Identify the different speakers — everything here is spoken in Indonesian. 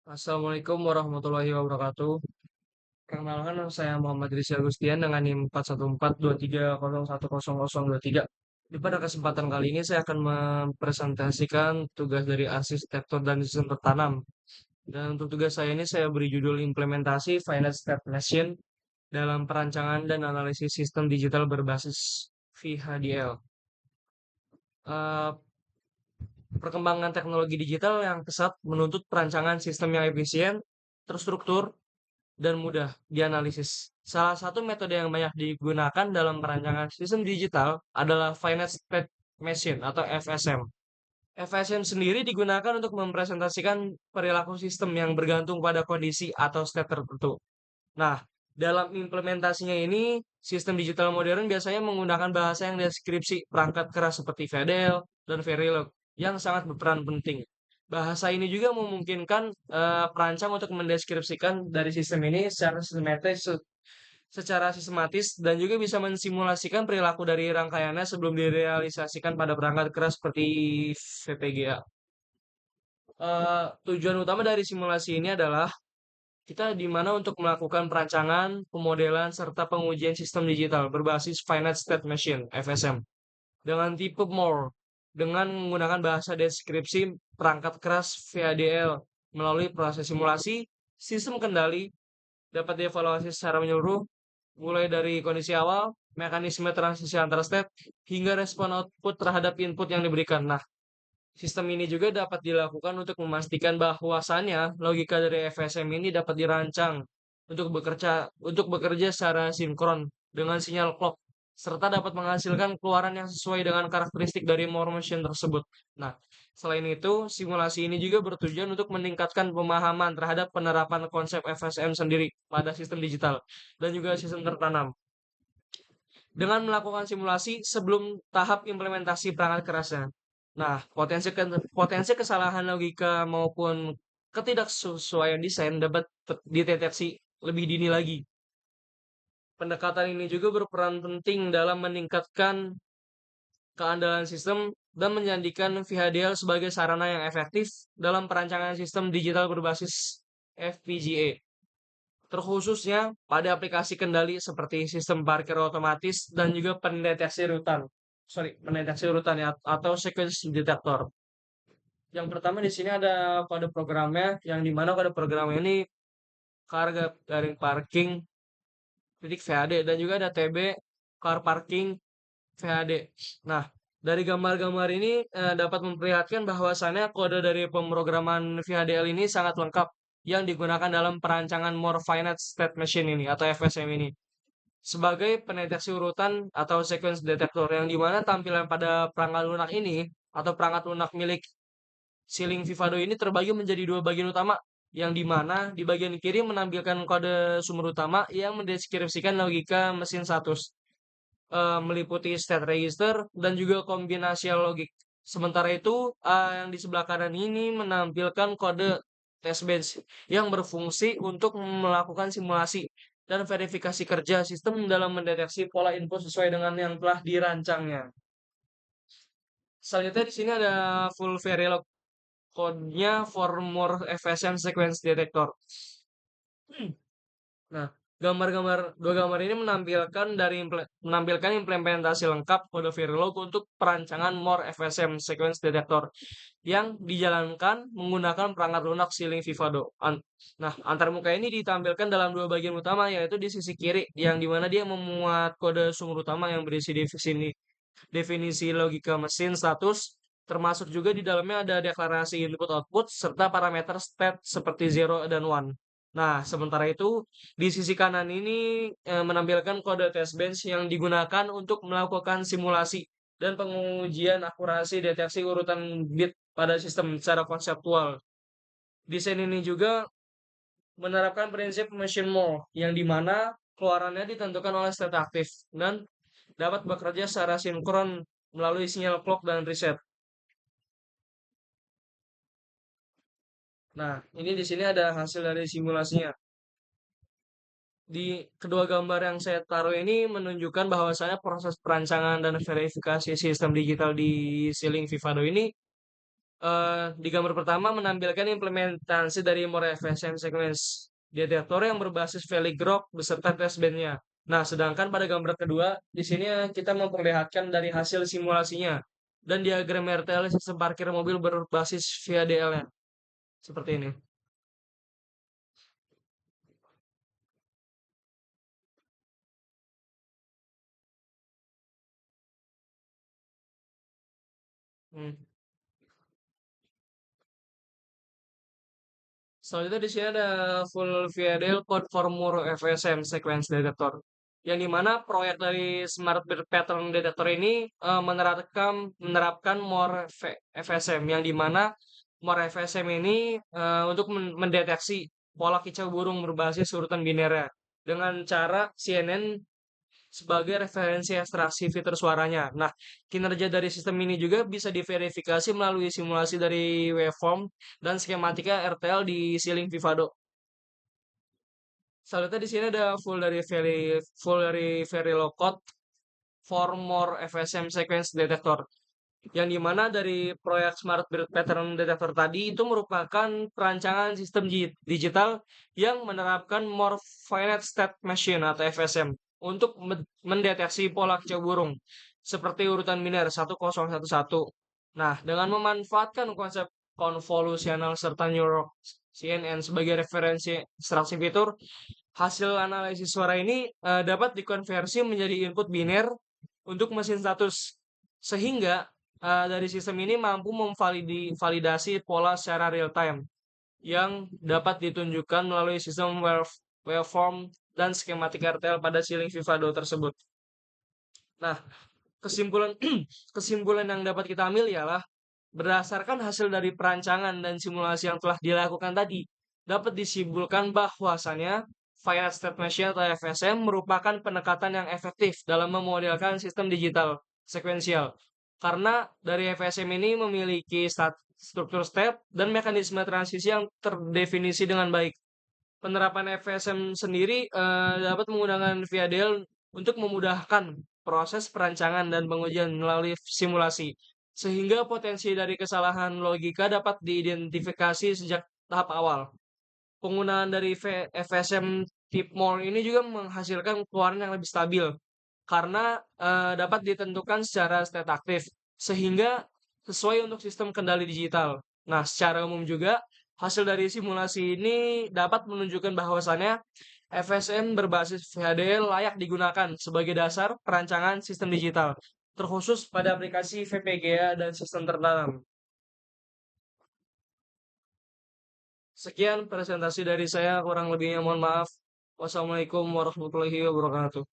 Speaker 1: Assalamualaikum warahmatullahi wabarakatuh. Perkenalkan nama saya Muhammad Rizky Agustian dengan NIM 41423010023. Pada kesempatan kali ini saya akan mempresentasikan tugas dari arsitektur dan sistem tertanam. Dan untuk tugas saya ini saya beri judul implementasi Finance State Machine dalam perancangan dan analisis sistem digital berbasis VHDL. Eh, Perkembangan teknologi digital yang pesat menuntut perancangan sistem yang efisien, terstruktur, dan mudah dianalisis. Salah satu metode yang banyak digunakan dalam perancangan sistem digital adalah Finite State Machine atau FSM. FSM sendiri digunakan untuk mempresentasikan perilaku sistem yang bergantung pada kondisi atau state tertentu. Nah, dalam implementasinya ini, sistem digital modern biasanya menggunakan bahasa yang deskripsi perangkat keras seperti VDL dan Verilog yang sangat berperan penting. Bahasa ini juga memungkinkan perancang untuk mendeskripsikan dari sistem ini secara sistematis dan juga bisa mensimulasikan perilaku dari rangkaiannya sebelum direalisasikan pada perangkat keras seperti VPGA. Tujuan utama dari simulasi ini adalah kita di mana untuk melakukan perancangan, pemodelan, serta pengujian sistem digital berbasis Finite State Machine (FSM) dengan tipe Moore dengan menggunakan bahasa deskripsi perangkat keras VHDL melalui proses simulasi, sistem kendali dapat dievaluasi secara menyeluruh mulai dari kondisi awal, mekanisme transisi antar state, hingga respon output terhadap input yang diberikan. Nah, sistem ini juga dapat dilakukan untuk memastikan bahwasannya logika dari FSM ini dapat dirancang untuk bekerja secara sinkron dengan sinyal clock serta dapat menghasilkan keluaran yang sesuai dengan karakteristik dari Moore machine tersebut. Nah, selain itu, simulasi ini juga bertujuan untuk meningkatkan pemahaman terhadap penerapan konsep FSM sendiri pada sistem digital dan juga sistem tertanam dengan melakukan simulasi sebelum tahap implementasi perangkat kerasnya. Nah, potensi kesalahan logika maupun ketidaksesuaian desain dapat dideteksi lebih dini lagi. Pendekatan ini juga berperan penting dalam meningkatkan keandalan sistem dan menjadikan VHDL sebagai sarana yang efektif dalam perancangan sistem digital berbasis FPGA. Terkhususnya pada aplikasi kendali seperti sistem parkir otomatis dan juga pendeteksi rutan ya, atau sequence detector. Yang pertama di sini ada kode programnya, yang dimana kode programnya ini karga garing parking titik VHD dan juga ada TB car parking VHD. Nah, dari gambar-gambar ini dapat memperlihatkan bahwasannya kode dari pemrograman VHDL ini sangat lengkap yang digunakan dalam perancangan More Finite State Machine ini atau FSM ini sebagai pendeteksi urutan atau sequence detector yang dimana tampilan pada perangkat lunak ini atau perangkat lunak milik Siling Vivado ini terbagi menjadi dua bagian utama yang dimana di bagian kiri menampilkan kode sumber utama yang mendeskripsikan logika mesin status meliputi state register dan juga kombinasi logik. Sementara itu, yang di sebelah kanan ini menampilkan kode test bench yang berfungsi untuk melakukan simulasi dan verifikasi kerja sistem dalam mendeteksi pola input sesuai dengan yang telah dirancangnya. Selanjutnya di sini ada full Verilog code-nya for more FSM sequence detector. Nah, dua gambar ini menampilkan implementasi lengkap kode Verilog untuk perancangan More FSM sequence detector yang dijalankan menggunakan perangkat lunak Siling Vivado. Nah, antarmuka ini ditampilkan dalam dua bagian utama yaitu di sisi kiri yang dimana dia memuat kode sumber utama yang berisi definisi logika mesin status termasuk juga di dalamnya ada deklarasi input output serta parameter state seperti 0 dan 1. Nah, sementara itu di sisi kanan ini menampilkan kode test bench yang digunakan untuk melakukan simulasi dan pengujian akurasi deteksi urutan bit pada sistem secara konseptual. Desain ini juga menerapkan prinsip machine mode yang dimana keluarannya ditentukan oleh state aktif dan dapat bekerja secara sinkron melalui sinyal clock dan reset. Nah, ini di sini ada hasil dari simulasinya. Di kedua gambar yang saya taruh ini menunjukkan bahwasanya proses perancangan dan verifikasi sistem digital di Siling Vivado ini Di gambar pertama menampilkan implementasi dari More FSM Sequence Detector yang berbasis Valley Grok beserta test bed-nya. Nah, sedangkan pada gambar kedua, di sini kita memperlihatkan dari hasil simulasinya dan diagram RTL sistem parkir mobil berbasis VADL-nya. Seperti ini. Hmm. Selanjutnya di sini ada full VADL code for more FSM sequence detector. Yang dimana proyek dari Smart Pattern Detector ini menerapkan more FSM yang dimana more FSM ini untuk mendeteksi pola kicau burung berbasis urutan binernya dengan cara CNN sebagai referensi ekstraksi fitur suaranya. Nah, kinerja dari sistem ini juga bisa diverifikasi melalui simulasi dari waveform dan skematika RTL di Ceiling Vivado. Selanjutnya di sini ada full dari very low code for more FSM sequence detector. Yang dimana dari proyek Smart Bird Pattern Detector tadi itu merupakan perancangan sistem digital yang menerapkan More Finite State Machine atau FSM untuk mendeteksi pola kicau burung seperti urutan biner 1011. Nah, dengan memanfaatkan konsep konvolusional serta neural CNN sebagai referensi ekstraksi fitur, hasil analisis suara ini dapat dikonversi menjadi input biner untuk mesin status sehingga dari sistem ini mampu memvalidasi pola secara real time yang dapat ditunjukkan melalui sistem waveform dan skematik RTL pada ceiling Vivado tersebut. Nah, kesimpulan kesimpulan yang dapat kita ambil ialah berdasarkan hasil dari perancangan dan simulasi yang telah dilakukan tadi, dapat disimpulkan bahwasannya Finite State Machine atau FSM merupakan pendekatan yang efektif dalam memodelkan sistem digital sekuensial. Karena dari FSM ini memiliki struktur step dan mekanisme transisi yang terdefinisi dengan baik. Penerapan FSM sendiri dapat menggunakan VADL untuk memudahkan proses perancangan dan pengujian melalui simulasi, sehingga potensi dari kesalahan logika dapat diidentifikasi sejak tahap awal. Penggunaan dari FSM tip more ini juga menghasilkan keluaran yang lebih stabil karena dapat ditentukan secara state aktif sehingga sesuai untuk sistem kendali digital. Nah, secara umum juga hasil dari simulasi ini dapat menunjukkan bahwasannya FSM berbasis VHDL layak digunakan sebagai dasar perancangan sistem digital, terkhusus pada aplikasi VPGA dan sistem terdalam. Sekian presentasi dari saya, kurang lebihnya mohon maaf. Wassalamualaikum warahmatullahi wabarakatuh.